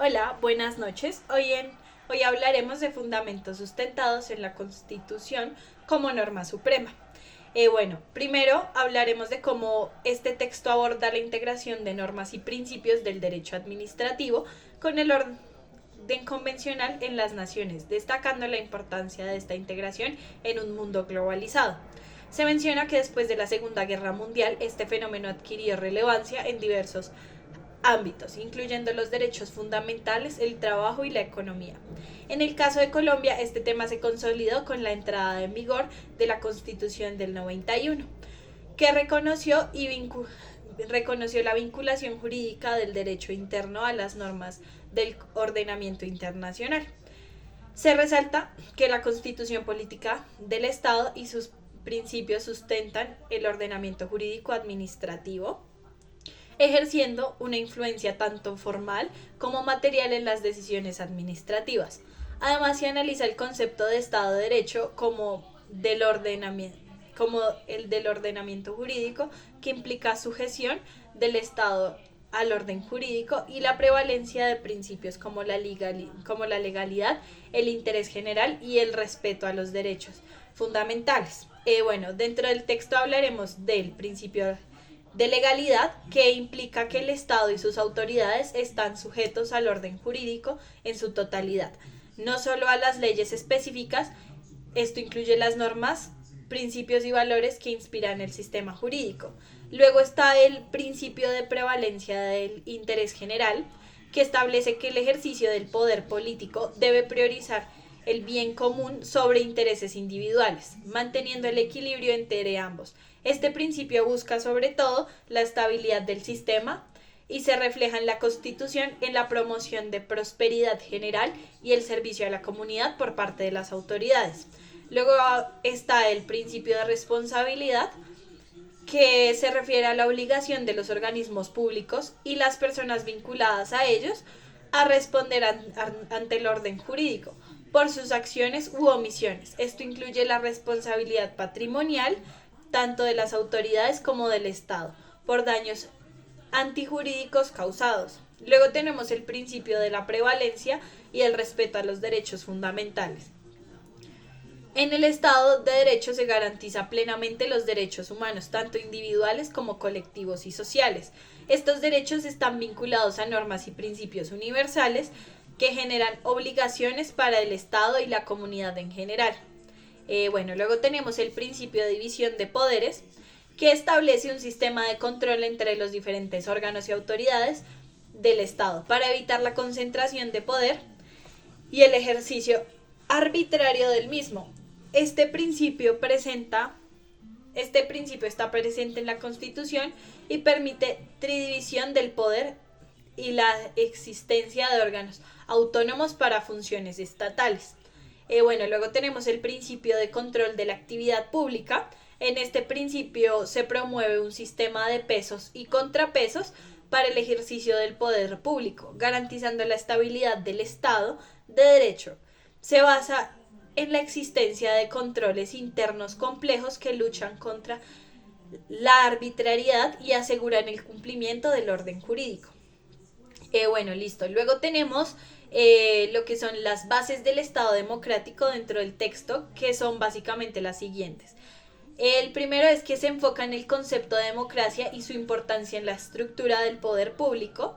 Hola, buenas noches. Hoy hablaremos de fundamentos sustentados en la Constitución como norma suprema. Primero hablaremos de cómo este texto aborda la integración de normas y principios del derecho administrativo con el orden convencional en las naciones, destacando la importancia de esta integración en un mundo globalizado. Se menciona que después de la Segunda Guerra Mundial, este fenómeno adquirió relevancia en diversos ámbitos, incluyendo los derechos fundamentales, el trabajo y la economía. En el caso de Colombia, este tema se consolidó con la entrada en vigor de la Constitución del 91, que reconoció la vinculación jurídica del derecho interno a las normas del ordenamiento internacional. Se resalta que la Constitución política del Estado y sus principios sustentan el ordenamiento jurídico administrativo, ejerciendo una influencia tanto formal como material en las decisiones administrativas. Además, se analiza el concepto de Estado de Derecho como el del ordenamiento jurídico, que implica sujeción del Estado al orden jurídico y la prevalencia de principios como la legalidad, el interés general y el respeto a los derechos fundamentales. Dentro del texto hablaremos del principio de legalidad, que implica que el Estado y sus autoridades están sujetos al orden jurídico en su totalidad, no solo a las leyes específicas. Esto incluye las normas, principios y valores que inspiran el sistema jurídico. Luego está el principio de prevalencia del interés general, que establece que el ejercicio del poder político debe priorizar el bien común sobre intereses individuales, manteniendo el equilibrio entre ambos. Este principio busca sobre todo la estabilidad del sistema y se refleja en la Constitución en la promoción de prosperidad general y el servicio a la comunidad por parte de las autoridades. Luego está el principio de responsabilidad, que se refiere a la obligación de los organismos públicos y las personas vinculadas a ellos a responder ante el orden jurídico por sus acciones u omisiones. Esto incluye la responsabilidad patrimonial, tanto de las autoridades como del Estado, por daños antijurídicos causados. Luego tenemos el principio de la prevalencia y el respeto a los derechos fundamentales. En el Estado de Derecho se garantiza plenamente los derechos humanos, tanto individuales como colectivos y sociales. Estos derechos están vinculados a normas y principios universales que generan obligaciones para el Estado y la comunidad en general. Luego tenemos el principio de división de poderes, que establece un sistema de control entre los diferentes órganos y autoridades del Estado para evitar la concentración de poder y el ejercicio arbitrario del mismo. Este principio está presente en la Constitución y permite tridivisión del poder y la existencia de órganos autónomos para funciones estatales. Luego tenemos el principio de control de la actividad pública. En este principio se promueve un sistema de pesos y contrapesos para el ejercicio del poder público, garantizando la estabilidad del Estado de Derecho. Se basa en la existencia de controles internos complejos que luchan contra la arbitrariedad y aseguran el cumplimiento del orden jurídico. Listo. Luego tenemos lo que son las bases del Estado democrático dentro del texto, que son básicamente las siguientes. El primero es que se enfoca en el concepto de democracia y su importancia en la estructura del poder público.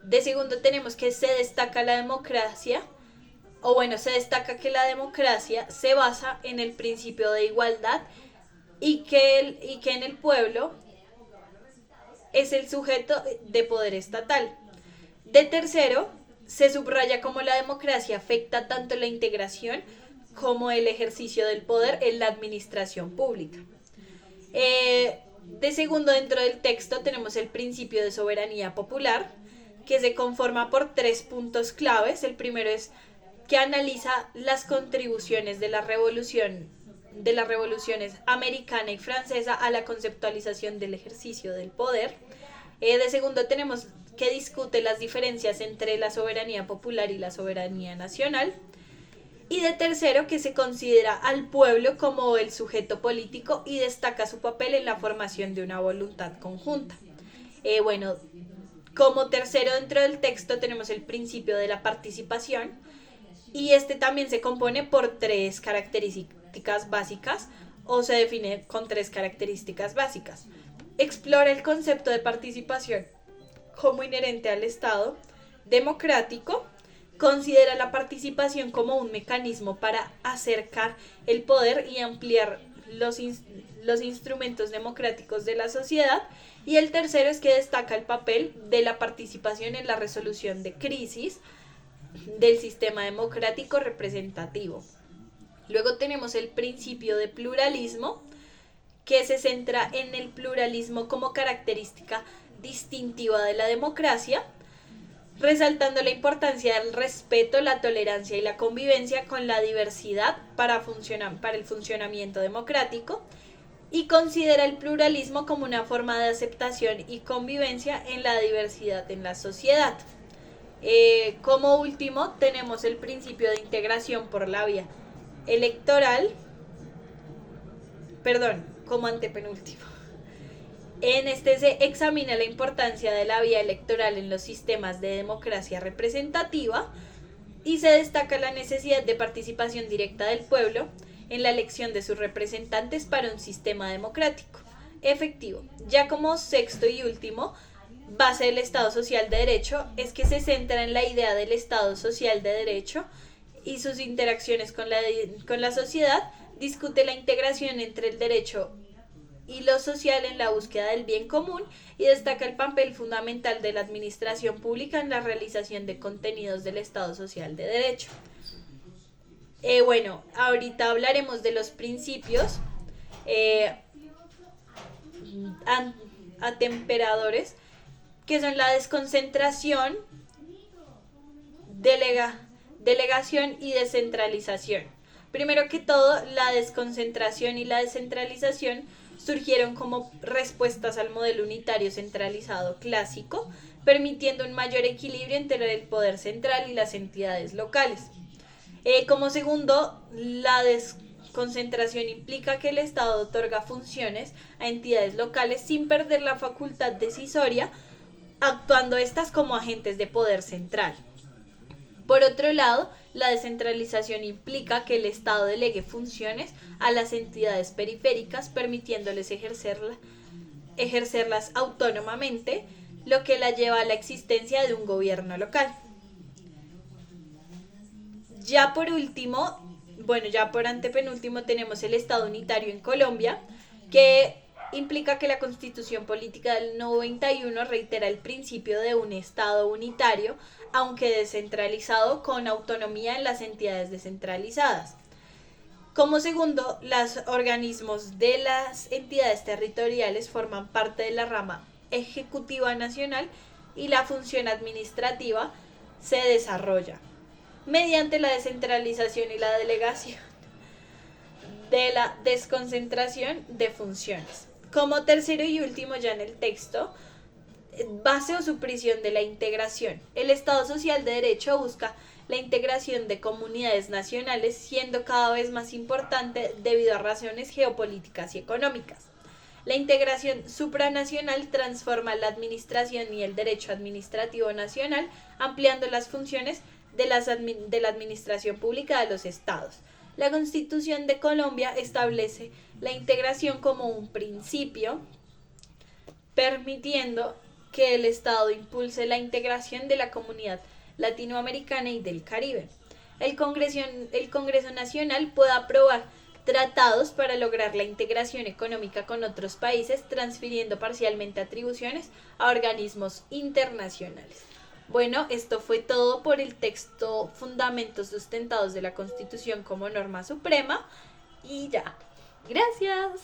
De segundo tenemos que se destaca que la democracia se basa en el principio de igualdad y que en el pueblo es el sujeto de poder estatal. De tercero, se subraya cómo la democracia afecta tanto la integración como el ejercicio del poder en la administración pública. De segundo, dentro del texto tenemos el principio de soberanía popular, que se conforma por 3 puntos claves. El primero es que analiza las contribuciones de las revoluciones americana y francesa a la conceptualización del ejercicio del poder. De segundo tenemos que discute las diferencias entre la soberanía popular y la soberanía nacional. Y de tercero, que se considera al pueblo como el sujeto político y destaca su papel en la formación de una voluntad conjunta. Como tercero dentro del texto tenemos el principio de la participación y este también se compone por tres características básicas o se define con tres características básicas. Explora el concepto de participación como inherente al Estado democrático, considera la participación como un mecanismo para acercar el poder y ampliar los instrumentos democráticos de la sociedad, y el tercero es que destaca el papel de la participación en la resolución de crisis del sistema democrático representativo. Luego tenemos el principio de pluralismo, que se centra en el pluralismo como característica distintiva de la democracia, resaltando la importancia del respeto, la tolerancia y la convivencia con la diversidad para el funcionamiento democrático, y considera el pluralismo como una forma de aceptación y convivencia en la diversidad en la sociedad. Como último, tenemos el principio de integración por la vía electoral, como antepenúltimo. En este se examina la importancia de la vía electoral en los sistemas de democracia representativa y se destaca la necesidad de participación directa del pueblo en la elección de sus representantes para un sistema democrático efectivo. Ya como sexto y último, base del Estado Social de Derecho es que se centra en la idea del Estado Social de Derecho y sus interacciones con la sociedad, discute la integración entre el derecho y lo social en la búsqueda del bien común y destaca el papel fundamental de la administración pública en la realización de contenidos del Estado Social de Derecho. Bueno, ahorita hablaremos de los principios atemperadores, que son la desconcentración, delegación y descentralización. Primero que todo, la desconcentración y la descentralización surgieron como respuestas al modelo unitario centralizado clásico, permitiendo un mayor equilibrio entre el poder central y las entidades locales. Como segundo, la desconcentración implica que el Estado otorga funciones a entidades locales sin perder la facultad decisoria, actuando estas como agentes de poder central. Por otro lado, la descentralización implica que el Estado delegue funciones a las entidades periféricas, permitiéndoles ejercerlas autónomamente, lo que la lleva a la existencia de un gobierno local. Ya por antepenúltimo tenemos el Estado unitario en Colombia, que implica que la Constitución Política del 91 reitera el principio de un Estado unitario, aunque descentralizado, con autonomía en las entidades descentralizadas. Como segundo, los organismos de las entidades territoriales forman parte de la rama ejecutiva nacional y la función administrativa se desarrolla mediante la descentralización y la delegación de la desconcentración de funciones. Como tercero y último, ya en el texto, base o supresión de la integración. El Estado Social de Derecho busca la integración de comunidades nacionales, siendo cada vez más importante debido a razones geopolíticas y económicas. La integración supranacional transforma la administración y el derecho administrativo nacional, ampliando las funciones de la administración pública de los estados. La Constitución de Colombia establece la integración como un principio, permitiendo que el Estado impulse la integración de la comunidad latinoamericana y del Caribe. El Congreso Nacional puede aprobar tratados para lograr la integración económica con otros países, transfiriendo parcialmente atribuciones a organismos internacionales. Bueno, esto fue todo por el texto Fundamentos sustentados de la Constitución como norma suprema y ya. Gracias.